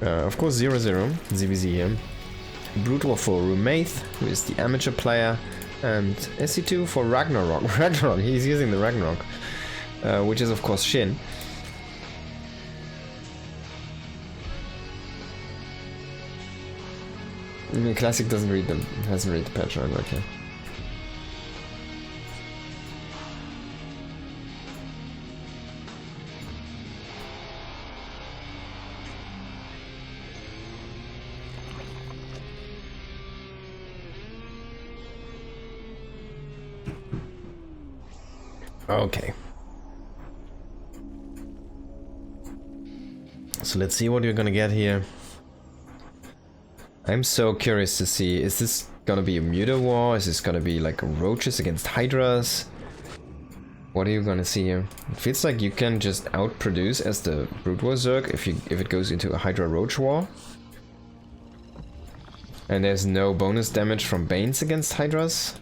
Of course 0-0, ZVZ here. Brute War for Rumeith, who is the amateur player, and SC2 for Ragnarok. Ragnarok, he's using the Ragnarok, which is of course SHIN. Classic doesn't read them, hasn't read the patch, right? Okay. Okay. So let's see what you're gonna get here. I'm so curious to see, is this gonna be a Muta war? Is this gonna be like roaches against hydras? What are you gonna see here? It feels like you can just outproduce as the Brute War Zerg if it goes into a Hydra Roach war. And there's no bonus damage from Banes against hydras.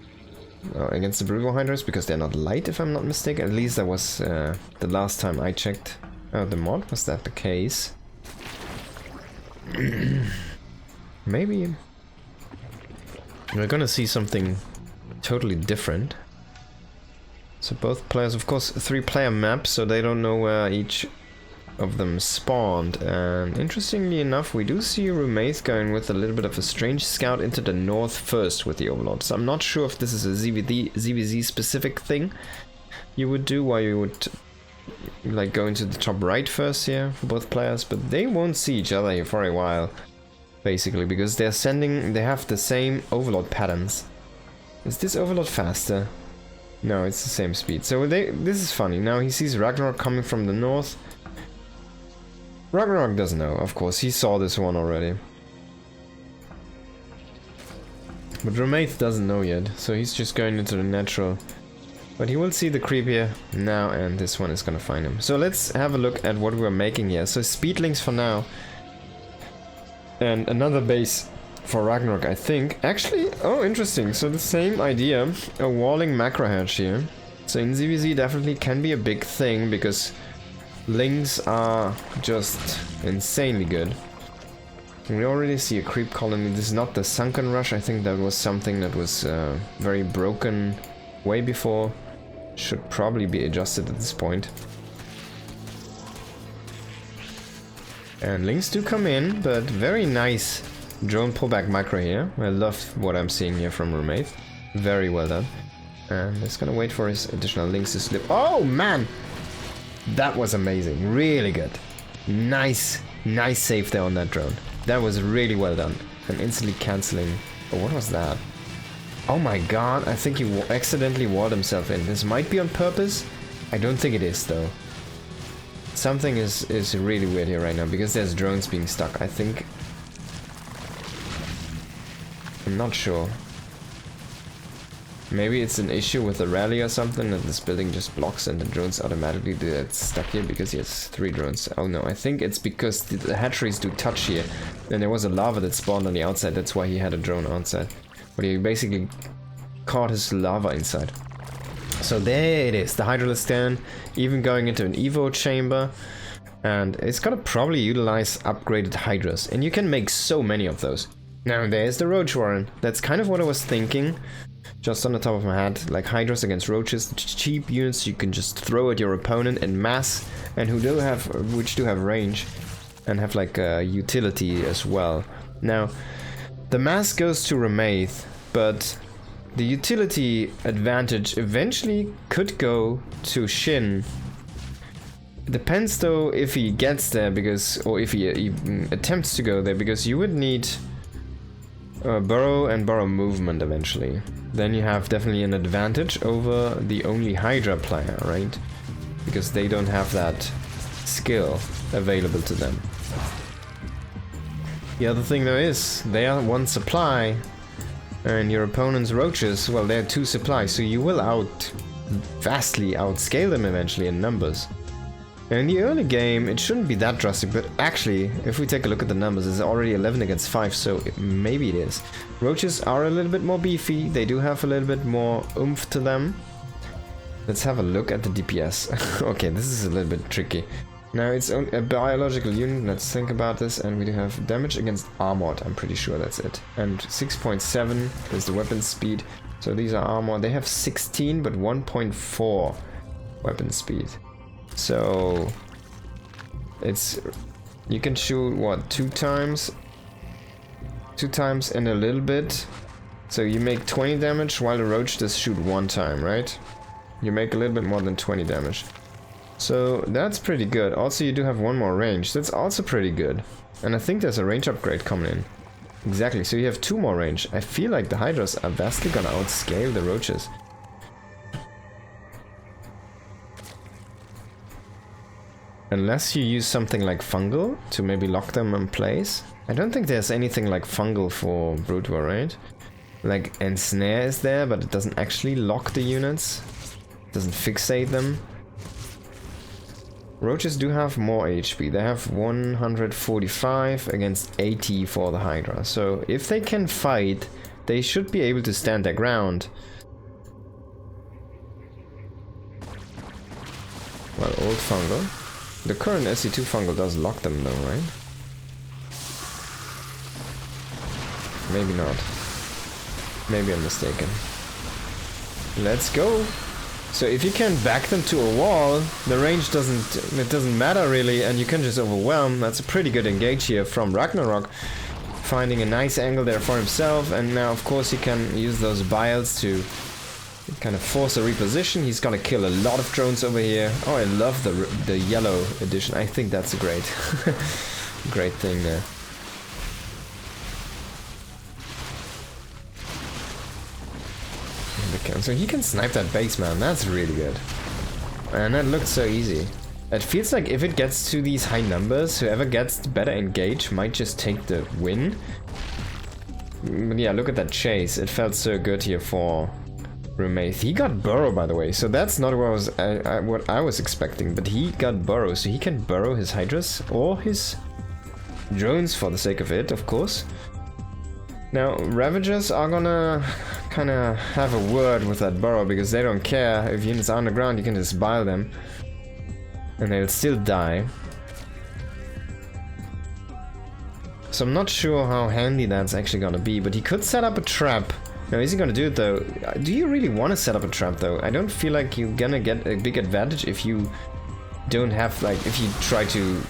Against the Brute War hydras, because they're not light if I'm not mistaken. At least that was the last time I checked the mod. Was that the case? Maybe we're gonna see something totally different. So both players, of course, 3-player map, so they don't know where each of them spawned. And interestingly enough, we do see Rumeith going with a little bit of a strange scout into the north first with the Overlord. So I'm not sure if this is a ZVZ specific thing you would do, why you would like go into the top right first here for both players, but they won't see each other here for a while. Basically, because they have the same Overlord patterns. Is this Overlord faster? No, it's the same speed. So this is funny. Now he sees Ragnarok coming from the north. Ragnarok doesn't know, of course. He saw this one already. But Rumeith doesn't know yet, so he's just going into the natural. But he will see the creep here now, and this one is gonna find him. So let's have a look at what we're making here. So speedlings for now. And another base for Ragnarok, I think. Actually, oh, interesting. So the same idea, a walling macro hedge here. So in ZVZ definitely can be a big thing, because links are just insanely good. We already see a creep colony. This is not the sunken rush. I think that was something that was very broken way before. Should probably be adjusted at this point. And links do come in, but very nice drone pullback macro here. I love what I'm seeing here from Rumeith. Very well done. And it's gonna wait for his additional links to slip. Oh man! That was amazing. Really good. Nice save there on that drone. That was really well done. And instantly cancelling. Oh, what was that? Oh my god, I think he accidentally walled himself in. This might be on purpose. I don't think it is though. Something is really weird here right now, because there's drones being stuck, I think. I'm not sure. Maybe it's an issue with the rally or something, that this building just blocks and the drones automatically get stuck here because he has 3 drones. Oh no, I think it's because the hatcheries do touch here. And there was a lava that spawned on the outside, that's why he had a drone outside. But he basically caught his lava inside. So there it is, the Hydralisk stand, even going into an EVO chamber. And it's gonna probably utilize upgraded Hydras. And you can make so many of those. Now there's the Roach Warren. That's kind of what I was thinking. Just on the top of my head, like Hydras against Roaches, cheap units you can just throw at your opponent en masse, and which do have range, and have like a utility as well. Now, the mass goes to Rumeith, but the utility advantage eventually could go to SHIN. It depends though if he gets there, or if he even attempts to go there, because you would need burrow and burrow movement eventually. Then you have definitely an advantage over the only Hydra player, right? Because they don't have that skill available to them. The other thing though is, they are 1 supply, and your opponent's roaches, well, they're 2 supplies, so you will vastly outscale them eventually in numbers. And in the early game, it shouldn't be that drastic, but actually, if we take a look at the numbers, it's already 11 against 5, so maybe it is. Roaches are a little bit more beefy, they do have a little bit more oomph to them. Let's have a look at the DPS. Okay, this is a little bit tricky. Now it's a biological unit, let's think about this, and we do have damage against armored, I'm pretty sure that's it. And 6.7 is the weapon speed, so these are armored. They have 16 but 1.4 weapon speed. So it's, you can shoot what, 2 times? 2 times and a little bit. So you make 20 damage while the roach does shoot 1 time, right? You make a little bit more than 20 damage. So that's pretty good. Also you do have 1 more range. That's also pretty good. And I think there's a range upgrade coming in. Exactly, so you have 2 more range. I feel like the Hydras are vastly gonna outscale the roaches. Unless you use something like fungal to maybe lock them in place. I don't think there's anything like fungal for Brood War, right? Like Ensnare is there, but it doesn't actually lock the units. It doesn't fixate them. Roaches do have more HP. They have 145 against 80 for the Hydra. So if they can fight, they should be able to stand their ground. Well, old fungal. The current SC2 fungal does lock them though, right? Maybe not. Maybe I'm mistaken. Let's go! So if you can back them to a wall, the range doesn't matter really, and you can just overwhelm. That's a pretty good engage here from Ragnarok, finding a nice angle there for himself, and now of course he can use those biles to kind of force a reposition. He's gonna kill a lot of drones over here. Oh, I love the yellow edition. I think that's a great great thing there. So he can snipe that base, man. That's really good. And that looked so easy. It feels like if it gets to these high numbers, whoever gets the better engage might just take the win. But yeah, look at that chase. It felt so good here for Rumeith. He got burrow, by the way, so that's not what I was expecting. But he got burrow, so he can burrow his Hydras or his drones for the sake of it, of course. Now, Ravagers are gonna kind of have a word with that burrow because they don't care. If units are on the ground, you can just bile them and they'll still die. So I'm not sure how handy that's actually gonna be, but he could set up a trap. Now, is he gonna do it though? Do you really want to set up a trap though? I don't feel like you're gonna get a big advantage if you don't have, like, if you try to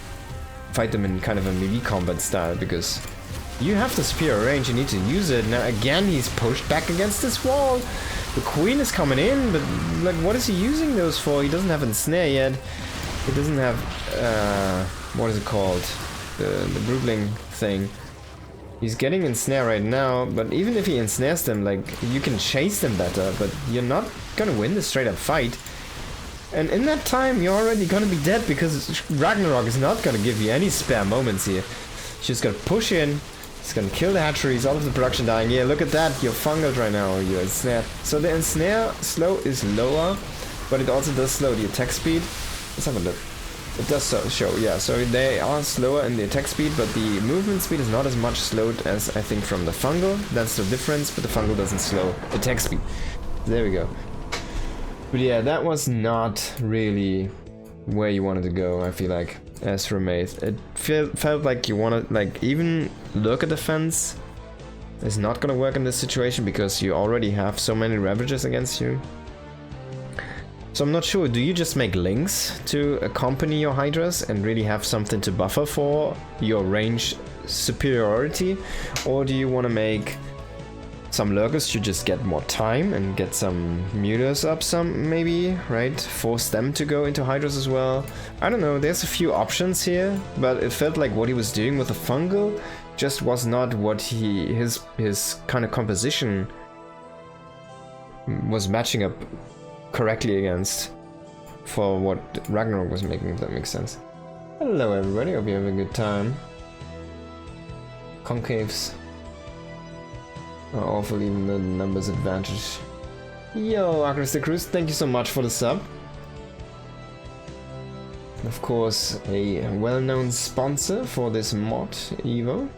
fight them in kind of a melee combat style, because you have the superior range, you need to use it. Now again, he's pushed back against this wall. The queen is coming in, but like, what is he using those for? He doesn't have Ensnare yet. He doesn't have, what is it called? The broodling thing. He's getting Ensnare right now, but even if he ensnares them, like, you can chase them better, but you're not gonna win the straight up fight. And in that time, you're already gonna be dead because Ragnarok is not gonna give you any spare moments here. He's just gonna push in. It's gonna kill the hatcheries, all of the production dying. Yeah, look at that, you're fungal right now, or you're ensnared. So the ensnare slow is lower, but it also does slow the attack speed. Let's have a look. It does show, yeah, so they are slower in the attack speed, but the movement speed is not as much slowed as I think from the fungal. That's the difference, but the fungal doesn't slow attack speed. There we go. But yeah, that was not really where you wanted to go, I feel like. As Rumeith, it felt like you want to, like, even look at the fence is not gonna work in this situation because you already have so many Ravagers against you. So I'm not sure, do you just make links to accompany your Hydras and really have something to buffer for your range superiority? Or do you want to make some lurkers to just get more time and get some mutas up some, maybe, right? Force them to go into Hydras as well. I don't know, there's a few options here, but it felt like what he was doing with the fungal just was not what his kind of composition was matching up correctly against for what Ragnarok was making, if that makes sense. Hello everybody, hope you're having a good time. Concaves are awful, even though the numbers advantage. Yo, Across the Cruise, thank you so much for the sub. Of course, a well-known sponsor for this mod, EVO.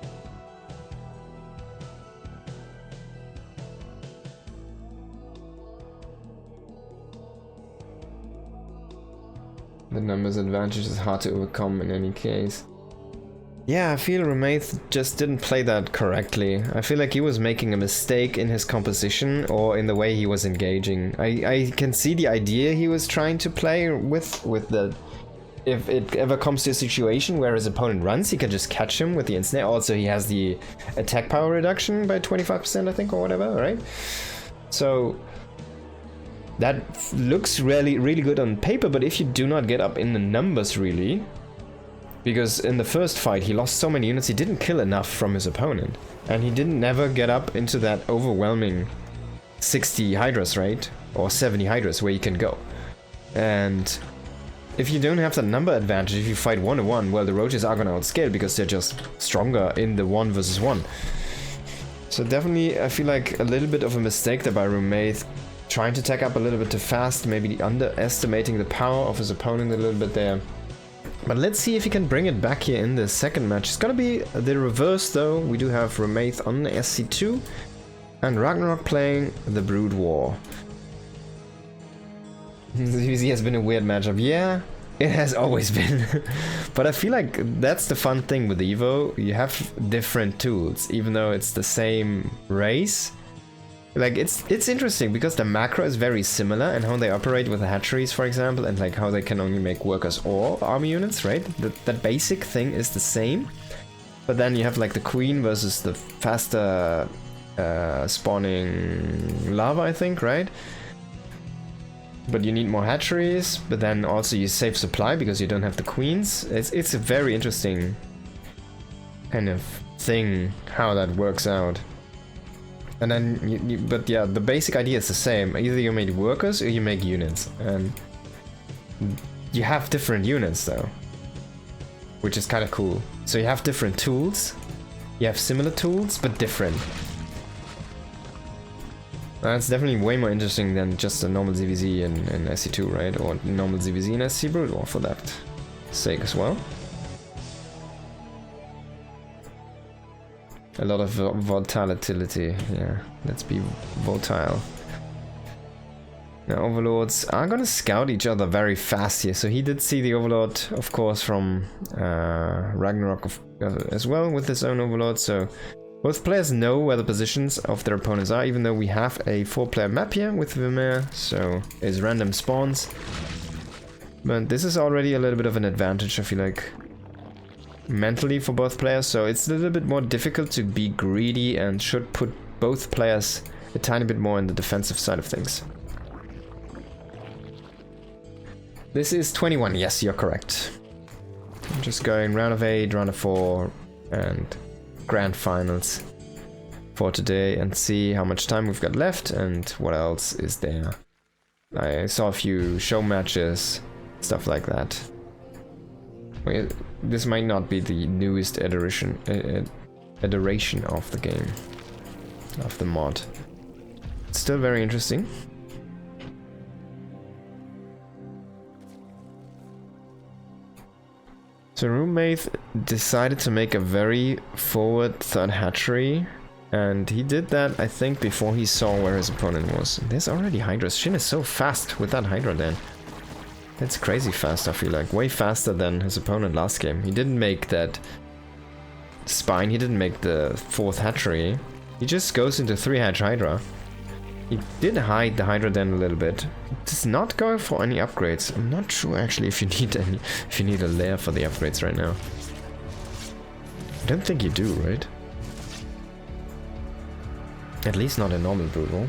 The numbers advantage is hard to overcome in any case. Yeah, I feel Rumeith just didn't play that correctly. I feel like he was making a mistake in his composition or in the way he was engaging. I can see the idea he was trying to play with the... If it ever comes to a situation where his opponent runs, he can just catch him with the Ensnare. Also, he has the attack power reduction by 25%, I think, or whatever, right? So... that looks really good on paper, but if you do not get up in the numbers, really... Because in the first fight, he lost so many units, he didn't kill enough from his opponent. And he didn't never get up into that overwhelming 60 Hydras, right? Or 70 Hydras where you can go. And if you don't have the number advantage, if you fight 1-1, well, the Roaches are gonna outscale because they're just stronger in the 1 versus 1. So definitely, I feel like a little bit of a mistake there by Rumeith. Trying to tech up a little bit too fast, maybe underestimating the power of his opponent a little bit there. But let's see if he can bring it back here in the second match. It's gonna be the reverse though. We do have Rumeith on the SC2 and Ragnarok playing the Brood War. ZVZ has been a weird matchup. Yeah, it has always been. But I feel like that's the fun thing with EVO. You have different tools, even though it's the same race. Like, it's interesting because the macro is very similar and how they operate with the hatcheries, for example, and like how they can only make workers or army units, right? That basic thing is the same. But then you have like the queen versus the faster spawning lava, I think, right? But you need more hatcheries, but then also you save supply because you don't have the queens. It's a very interesting kind of thing how that works out. And then, but yeah, the basic idea is the same. Either you make workers or you make units. And you have different units though, which is kind of cool. So you have different tools. You have similar tools, but different. That's definitely way more interesting than just a normal ZVZ in SC2, right? Or normal ZVZ in SC Brood War for that sake as well. A lot of volatility, yeah, let's be volatile. Now Overlords are gonna scout each other very fast here, so he did see the Overlord, of course, from Ragnarok as well with his own Overlord, so both players know where the positions of their opponents are, even though we have a 4-player map here with Rumeith, so it's random spawns. But this is already a little bit of an advantage, I feel like. Mentally for both players, so it's a little bit more difficult to be greedy and should put both players a tiny bit more in the defensive side of things. This is 21, yes, you're correct. I'm just going round of 8, round of 4 and grand finals for today and see how much time we've got left and what else is there. I saw a few show matches, stuff like that. This might not be the newest iteration of the game, of the mod. It's still very interesting. So Rumeith decided to make a very forward third hatchery, and he did that, I think, before he saw where his opponent was. There's already Hydras. SHIN is so fast with that Hydra then. It's crazy fast, I feel like. Way faster than his opponent last game. He didn't make that spine, he didn't make the 4th hatchery. He just goes into 3-hatch Hydra. He did hide the Hydra den a little bit. Does not go for any upgrades. I'm not sure actually if you need any, if you need a lair for the upgrades right now. I don't think you do, right? At least not in normal Brood War.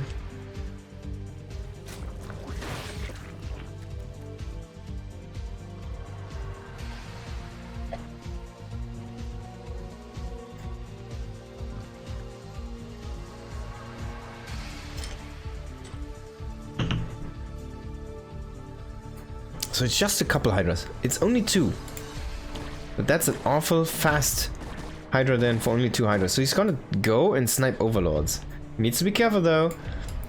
So it's just a couple Hydras. It's only 2. But that's an awful fast Hydra then for only 2 Hydras. So he's gonna go and snipe Overlords. He needs to be careful though.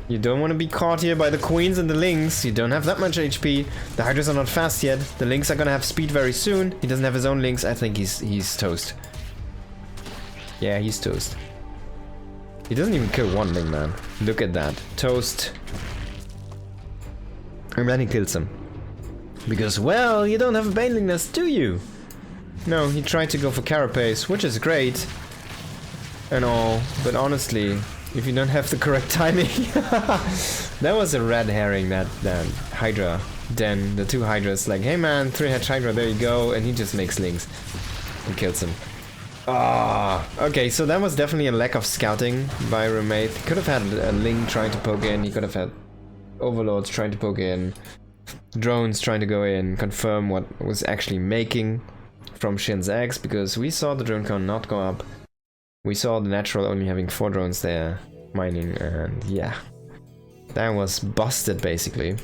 You don't want to be caught here by the Queens and the Lynx. You don't have that much HP. The Hydras are not fast yet. The Lynx are gonna have speed very soon. He doesn't have his own Lynx. I think he's toast. Yeah, he's toast. He doesn't even kill one Lynx, man. Look at that. Toast. And then he kills him. Because, well, you don't have a Baneling Nest, do you? No, he tried to go for Carapace, which is great. And all, but honestly, if you don't have the correct timing... That was a red herring, that Hydra den. The two Hydras like, hey man, 3-head Hydra, there you go. And he just makes links and kills him. Ah, okay, so that was definitely a lack of scouting by Rumeith. He could have had a Ling trying to poke in, he could have had Overlords trying to poke in, drones trying to go in, confirm what was actually making from SHIN's eggs, because we saw the drone count not go up. We saw the natural only having 4 drones there mining, and yeah, that was busted basically.